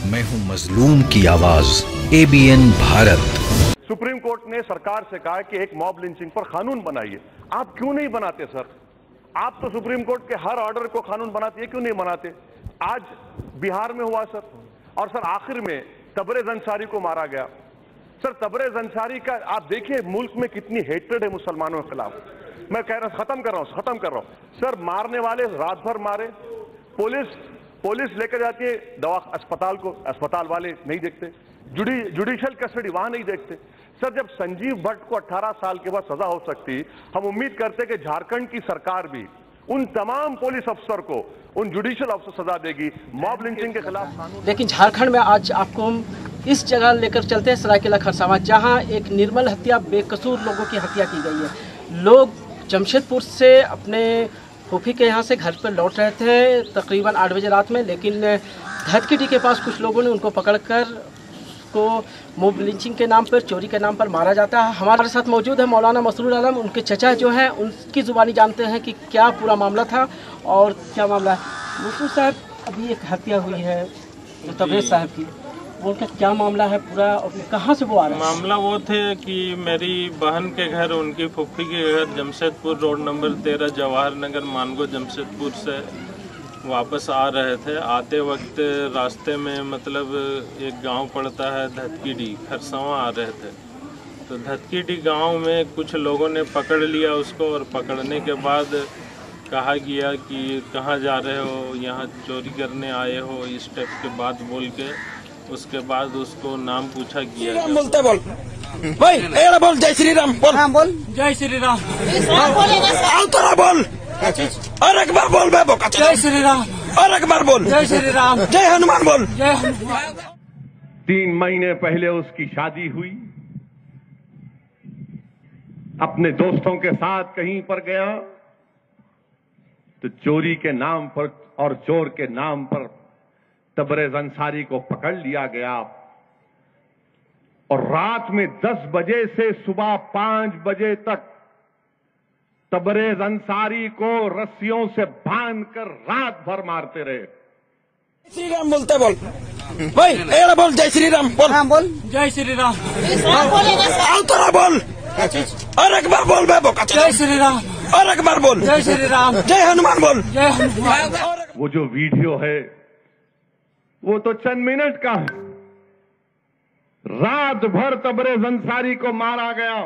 मैं हूं मजलूम की आवाज, ABN भारत। सुप्रीम कोर्ट ने सरकार से कहा कि एक मॉब लिंचिंग पर कानून बनाइए। आप क्यों नहीं बनाते सर? आप तो सुप्रीम कोर्ट के हर ऑर्डर को कानून बनाते, क्यों नहीं बनाते? आज बिहार में हुआ सर, और सर आखिर में तबरेज अंसारी को मारा गया। सर तबरेज अंसारी का आप देखिए मुल्क में कितनी हेट्रेड है मुसलमानों के खिलाफ। मैं कह रहा हूं, खत्म कर रहा हूं सर। मारने वाले रात भर मारे, पुलिस लेकर जाती है दवा अस्पताल वाले नहीं देखते, जुडिशियल कस्टडी वहां नहीं देखते। सर जब संजीव भट्ट को 18 साल के बाद सजा हो सकती, हम उम्मीद करते कि झारखंड की सरकार भी उन तमाम पुलिस अफसर को, उन जुडिशियल अफसर सजा देगी मॉब लिंचिंग के खिलाफ कानून। लेकिन झारखंड में आज आपको हम इस जगह लेकर चलते हैं, सरायकेला खरसावां, जहां एक निर्मल हत्या, बेकसूर लोगों की हत्या की गई है। लोग जमशेदपुर से अपने फूफी के यहाँ से घर पर लौट रहे थे तकरीबन 8 बजे रात में, लेकिन धतकीडी के पास कुछ लोगों ने उनको पकड़कर को मॉब लिंचिंग के नाम पर, चोरी के नाम पर मारा जाता है। हमारे साथ मौजूद है मौलाना मसरूर आलम, उनके चचा जो हैं उनकी ज़ुबानी जानते हैं कि क्या पूरा मामला था और क्या मामला है। मसरूर साहब, अभी एक हत्या हुई है तबरेज साहब की, उनका क्या मामला है पूरा और कहाँ से वो आ रहा है? मामला वो थे कि मेरी बहन के घर, उनकी फुफ्फी के घर जमशेदपुर रोड नंबर 13 जवाहर नगर मानगो जमशेदपुर से वापस आ रहे थे। आते वक्त रास्ते में मतलब एक गांव पड़ता है धतकीडी, खरसावां आ रहे थे। तो धतकीडी गांव में कुछ लोगों ने पकड़ लिया उसको, और पकड़ने के बाद कहा गया कि कहाँ जा रहे हो, यहाँ चोरी करने आए हो, इस टाइप के बात बोल के उसके बाद उसको नाम पूछा गया। राम बोलते बोल भाई, ए बोल जय श्री राम बोल। हाँ बोल जय श्री राम। आओ तोरा बोल, और एक बार बोल बे बोका। जय श्री राम। और एक बार बोल जय श्री राम। जय हनुमान बोल। जय हनुमान। 3 महीने पहले उसकी शादी हुई, अपने दोस्तों के साथ कहीं पर गया तो चोरी के नाम पर और चोर के नाम पर तबरेज अंसारी को पकड़ लिया गया, और रात में 10 बजे से सुबह 5 बजे तक तबरेज अंसारी को रस्सियों से बांधकर रात भर मारते रहे। श्री राम बोलते बोल भाई, ए बोल जय श्री राम बोल। हाँ बोल जय श्री राम। आओ तोरा बोल, और एक बार बोल बे बोका। जय श्री राम। और एक बार बोल जय श्री राम। जय हनुमान बोल। जय हनुमान। वो जो वीडियो है वो तो चंद मिनट का है। रात भर तबरेज अंसारी को मारा गया,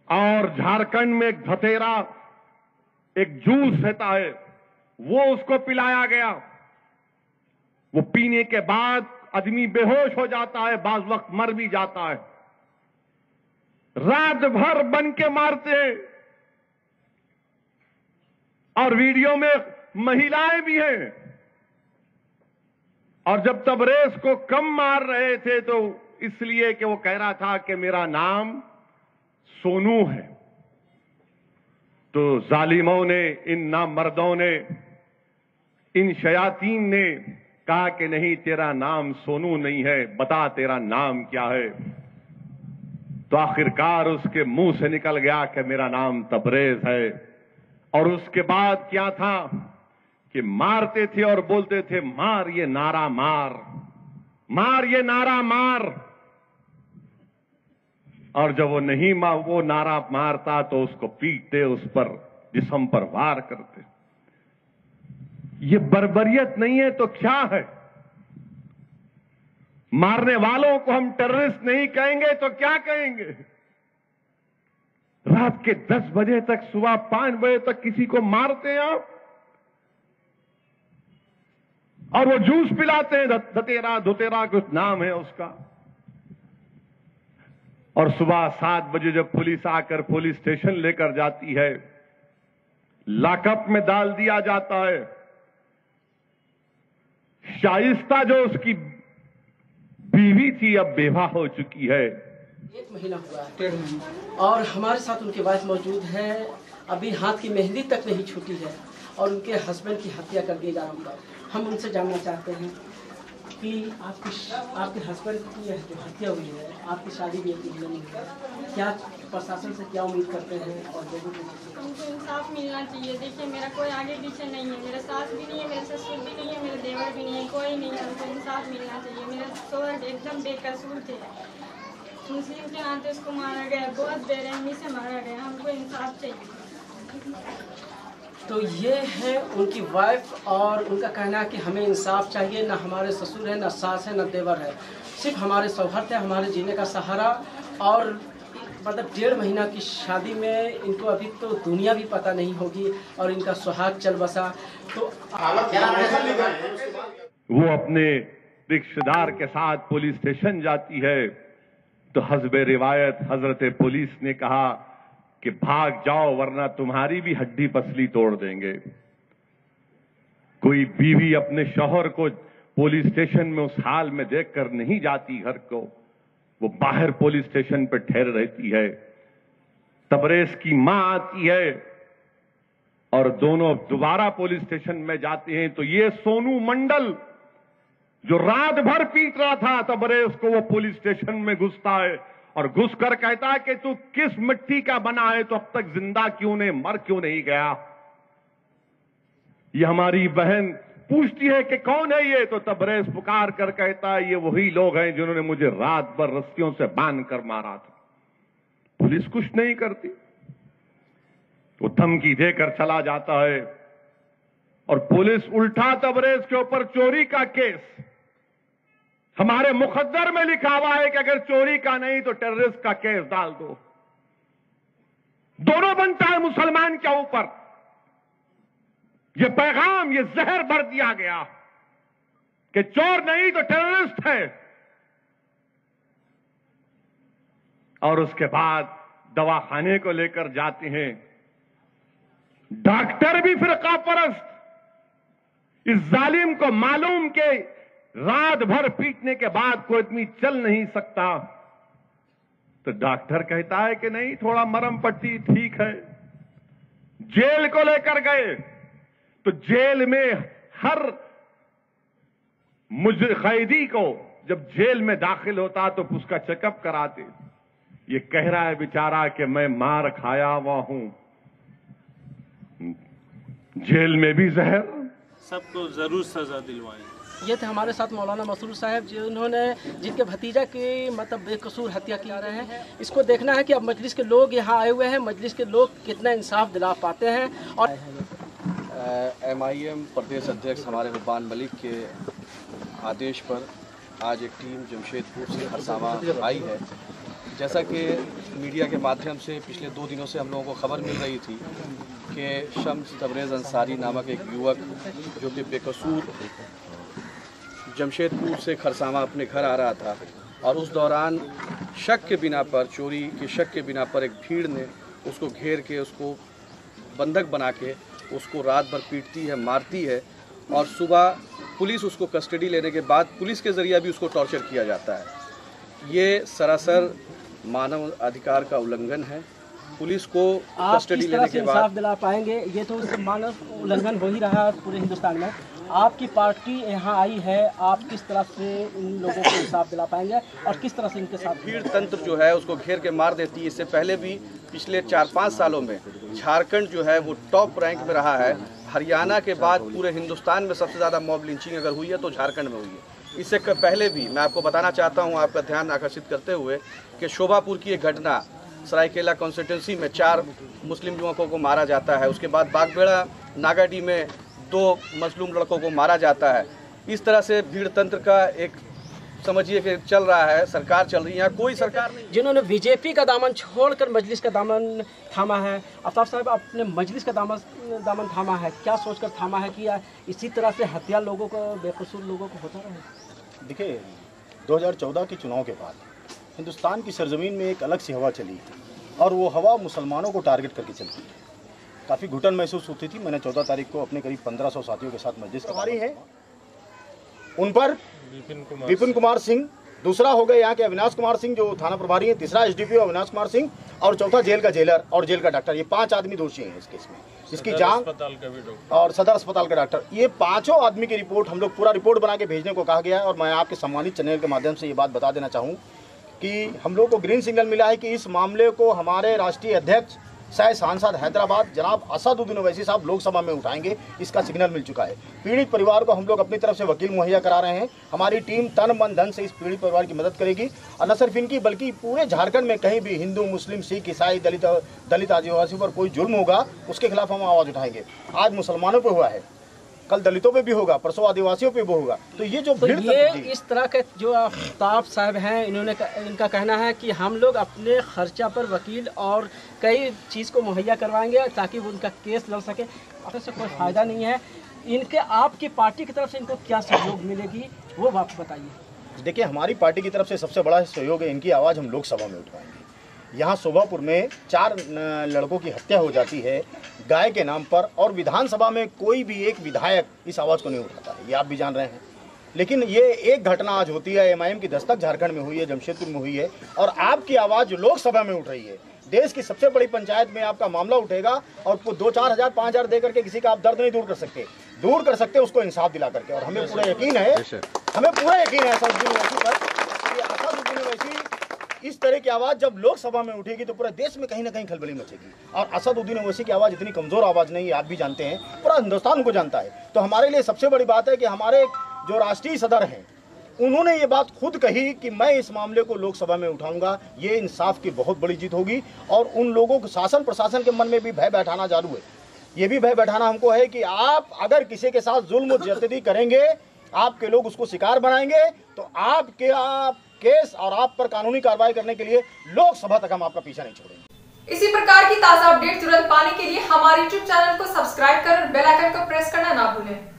और झारखंड में एक धतेरा, एक जूस रहता है, वो उसको पिलाया गया। वो पीने के बाद आदमी बेहोश हो जाता है, बाज वक्त मर भी जाता है। रात भर बन के मारते, और वीडियो में महिलाएं भी हैं। और जब तबरेज को कम मार रहे थे तो इसलिए कि वो कह रहा था कि मेरा नाम सोनू है, तो जालिमों ने, इन नामर्दों ने, इन शयातीन ने कहा कि नहीं, तेरा नाम सोनू नहीं है, बता तेरा नाम क्या है। तो आखिरकार उसके मुंह से निकल गया कि मेरा नाम तबरेज है। और उसके बाद क्या था कि मारते थे और बोलते थे, मार ये नारा मार, मार ये नारा मार। और जब वो नहीं वो नारा मारता तो उसको पीटते, उस पर जिस्म पर वार करते। ये बर्बरियत नहीं है तो क्या है? मारने वालों को हम टेररिस्ट नहीं कहेंगे तो क्या कहेंगे? रात के 10 बजे तक, सुबह 5 बजे तक किसी को मारते हैं आप, और वो जूस पिलाते हैं, धतेरा कुछ नाम है उसका। और सुबह 7 बजे जब पुलिस आकर पुलिस स्टेशन लेकर जाती है, लॉकअप में डाल दिया जाता है। शाइस्ता जो उसकी बीवी थी अब बेवा हो चुकी है। 1 महीना हुआ है, 1.5 महीना, और हमारे साथ उनके वाइफ मौजूद है। अभी हाथ की मेहंदी तक नहीं छूटी है और उनके हस्बैंड की हत्या कर दी जा रही है। हम उनसे जानना चाहते हैं कि आपके हस्बैंड की जो हत्या हुई है, आपकी शादी भी नहीं है, क्या प्रशासन से क्या उम्मीद करते हैं और लोगों को? उनको इंसाफ मिलना चाहिए। देखिए मेरा कोई आगे पीछे नहीं है, मेरा सास भी नहीं है, मेरे ससुर भी नहीं है, मेरे देवर भी नहीं है, कोई नहीं है, हमको इंसाफ मिलना चाहिए। मेरे शोहर एकदम बेकसूर थे, मुस्लिम के नाते उसको मारा गया, बहुत बेरहमी से मारा गया, हमको इंसाफ चाहिए। तो ये है उनकी वाइफ और उनका कहना है कि हमें इंसाफ चाहिए, ना हमारे ससुर है, ना सास है, ना देवर है, सिर्फ हमारे सौहर्द है, हमारे जीने का सहारा। और मतलब 1.5 महीना की शादी में इनको अभी तो दुनिया भी पता नहीं होगी और इनका सुहाग चल बसा। तो वो अपने रिश्तेदार के साथ पुलिस स्टेशन जाती है तो हस्बे रिवायत हजरत पुलिस ने कहा कि भाग जाओ वरना तुम्हारी भी हड्डी पसली तोड़ देंगे। कोई बीवी अपने शौहर को पुलिस स्टेशन में उस हाल में देखकर नहीं जाती घर को, वो बाहर पुलिस स्टेशन पर ठहर रहती है। तबरेज की मां आती है और दोनों दोबारा पुलिस स्टेशन में जाते हैं तो ये सोनू मंडल जो रात भर पीट रहा था तबरेज को, वो पुलिस स्टेशन में घुसता है और घुसकर कहता है कि तू किस मिट्टी का बना है, तो अब तक जिंदा क्यों नहीं, मर क्यों नहीं गया। ये हमारी बहन पूछती है कि कौन है ये, तो तबरेज पुकार कर कहता है ये वही लोग हैं जिन्होंने मुझे रात भर रस्सियों से बांध कर मारा था। पुलिस कुछ नहीं करती, वो धमकी देकर चला जाता है और पुलिस उल्टा तबरेज के ऊपर चोरी का केस, हमारे मुकद्दर में लिखा हुआ है कि अगर चोरी का नहीं तो टेररिस्ट का केस डाल दो। दोनों बनता है मुसलमान के ऊपर। ये पैगाम, ये जहर भर दिया गया कि चोर नहीं तो टेररिस्ट है। और उसके बाद दवाखाने को लेकर जाते हैं, डॉक्टर भी फिरका परस्त। इस जालिम को मालूम के रात भर पीटने के बाद कोई आदमी चल नहीं सकता, तो डॉक्टर कहता है कि नहीं थोड़ा मरहम पट्टी ठीक है। जेल को लेकर गए तो जेल में हर कैदी को जब जेल में दाखिल होता तो उसका चेकअप कराते। ये कह रहा है बेचारा कि मैं मार खाया हुआ हूं, जेल में भी जहर। सबको जरूर सजा दिलवाएं। ये थे हमारे साथ मौलाना मसरूर साहब जिनके भतीजा की मतलब बेकसूर हत्या की जा रहे हैं। इसको देखना है कि अब मजलिस के लोग यहाँ आए हुए हैं, मजलिस के लोग कितना इंसाफ दिला पाते हैं। और MIM प्रदेश अध्यक्ष हमारे रुबान मलिक के आदेश पर आज एक टीम जमशेदपुर से खरसावां आई है। जैसा कि मीडिया के माध्यम से पिछले 2 दिनों से हम लोगों को खबर मिल रही थी कि शम्स तबरेज़ अंसारी नामक एक युवक जो कि बेकसूर जमशेदपुर से खरसावां अपने घर आ रहा था और उस दौरान शक के बिना पर, चोरी के शक के बिना पर एक भीड़ ने उसको घेर के, उसको बंधक बना के उसको रात भर पीटती है, मारती है और सुबह पुलिस उसको कस्टडी लेने के बाद पुलिस के ज़रिए भी उसको टॉर्चर किया जाता है। ये सरासर मानव अधिकार का उल्लंघन है। पुलिस को कस्टडी लेने के बाद इंसाफ दिला पाएंगे, ये तो मानव उल्लंघन हो ही रहा है पूरे हिंदुस्तान में। आपकी पार्टी यहाँ आई है, आप किस तरह से इन लोगों को इंसाफ दिला पाएंगे और किस तरह से इनके साथ भीड़ तंत्र जो है उसको घेर के मार देती है। इससे पहले भी पिछले 4-5 सालों में झारखंड जो है वो टॉप रैंक में रहा है। हरियाणा के बाद पूरे हिंदुस्तान में सबसे ज़्यादा मॉब लिंचिंग अगर हुई है तो झारखंड में हुई है। इससे पहले भी मैं आपको बताना चाहता हूँ, आपका ध्यान आकर्षित करते हुए, कि शोभापुर की एक घटना, सरायकेला कॉन्स्टिट्यूंसी में 4 मुस्लिम युवकों को मारा जाता है। उसके बाद बागबेड़ा नागाडी में 2 मजलूम लड़कों को मारा जाता है। इस तरह से भीड़ तंत्र का एक समझिए कि चल रहा है, सरकार चल रही है, कोई सरकार नहीं। जिन्होंने बीजेपी का दामन छोड़कर मजलिस का दामन थामा है, आफ्ताब साहब आपने मजलिस का दामन थामा है, क्या सोचकर थामा है कि इसी तरह से हत्या लोगों को, बेकसूर लोगों को होता रहे? देखिए, 2014 के चुनाव के बाद हिंदुस्तान की सरजमीन में एक अलग सी हवा चली और वो हवा मुसलमानों को टारगेट करके चलती है। काफ़ी घुटन महसूस होती थी। मैंने 14 तारीख को अपने करीब 1500 साथियों के साथ मजलिस करवाई है। उन पर विपिन कुमार सिंह, दूसरा हो गए यहाँ के अविनाश कुमार सिंह जो थाना प्रभारी हैं, तीसरा SDPO अविनाश कुमार सिंह और चौथा जेल का जेलर और जेल का डॉक्टर। ये 5 आदमी दोषी हैं इस केस में, जिसकी जांच और सदर अस्पताल का डॉक्टर, ये 5 आदमी की रिपोर्ट हम लोग पूरा रिपोर्ट बना के भेजने को कहा गया है। और मैं आपके सम्मानित चैनल के माध्यम से ये बात बता देना चाहूँ कि हम लोग को ग्रीन सिग्नल मिला है कि इस मामले को हमारे राष्ट्रीय अध्यक्ष शायद सांसद हैदराबाद जनाब असदुद्दीन ओवैसी साहब लोकसभा में उठाएंगे, इसका सिग्नल मिल चुका है। पीड़ित परिवार को हम लोग अपनी तरफ से वकील मुहैया करा रहे हैं। हमारी टीम तन मन धन से इस पीड़ित परिवार की मदद करेगी और न सिर्फ इनकी बल्कि पूरे झारखंड में कहीं भी हिंदू, मुस्लिम, सिख, ईसाई, दलित आदिवासी पर कोई जुल्म होगा उसके खिलाफ हम आवाज़ उठाएंगे। आज मुसलमानों पर हुआ है, कल दलितों पे भी होगा, परसों आदिवासियों पे भी होगा। तो ये जो तो ये इस तरह के जो आफ्ताब साहब हैं, इनका कहना है कि हम लोग अपने खर्चा पर वकील और कई चीज़ को मुहैया करवाएंगे ताकि वो उनका केस लड़ सके। अपने से कोई फ़ायदा नहीं है। इनके आपकी पार्टी की तरफ से इनको क्या सहयोग मिलेगी वो आप बताइए। देखिए, हमारी पार्टी की तरफ से सबसे बड़ा सहयोग है, इनकी आवाज़ हम लोकसभा में उठवाएंगे। यहाँ शोभापुर में 4 लड़कों की हत्या हो जाती है गाय के नाम पर, और विधानसभा में कोई भी एक विधायक इस आवाज़ को नहीं उठाता है, ये आप भी जान रहे हैं। लेकिन ये एक घटना आज होती है, MIM की दस्तक झारखंड में हुई है, जमशेदपुर में हुई है, और आपकी आवाज़ लोकसभा में उठ रही है। देश की सबसे बड़ी पंचायत में आपका मामला उठेगा और 2-4 हज़ार 5 हज़ार दे करके किसी का आप दर्द नहीं दूर कर सकते उसको इंसाफ दिला करके। और हमें पूरा यकीन है, असदुद्दीन ओवैसी पर कि असदुद्दीन ओवैसी इस तरह की आवाज़ जब लोकसभा में उठेगी तो पूरे देश में कहीं ना कहीं खलबली मचेगी। और असदुद्दीन ओवैसी की आवाज़ इतनी कमज़ोर आवाज़ नहीं है, आप भी जानते हैं, पूरा हिंदुस्तान को जानता है। तो हमारे लिए सबसे बड़ी बात है कि हमारे जो राष्ट्रीय सदर हैं उन्होंने ये बात खुद कही कि मैं इस मामले को लोकसभा में उठाऊंगा। ये इंसाफ की बहुत बड़ी जीत होगी और उन लोगों को, शासन प्रशासन के मन में भी भय बैठाना चालू है। ये भी भय बैठाना हमको है कि आप अगर किसी के साथ जुल्म ज्यादती करेंगे, आपके लोग उसको शिकार बनाएंगे, तो आपके केस और आप पर कानूनी कार्रवाई करने के लिए लोकसभा तक हम आपका पीछा नहीं छोड़ेंगे। इसी प्रकार की ताजा अपडेट तुरंत पाने के लिए हमारे YouTube चैनल को सब्सक्राइब कर बेल आइकन को प्रेस करना ना भूलें।